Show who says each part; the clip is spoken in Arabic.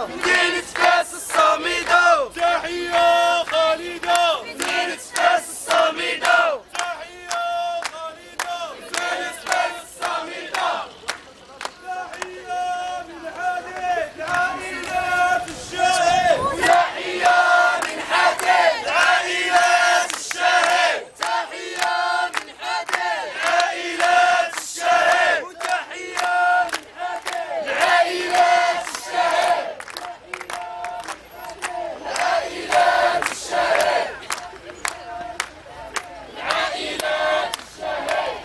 Speaker 1: مدينة فاس الصامدة، تحية خالدة. مدينة فاس الصامدة، تحية خالدة. مدينة فاس الصامدة، تحية من حديد عائلات الشهيد، وتحية من حديد عائلات الشهيد، تحية من حديد عائلات الشهيد، وتحية من حديد عائلات الشهيد، عائلات الشهيد، عائلات الشهيد.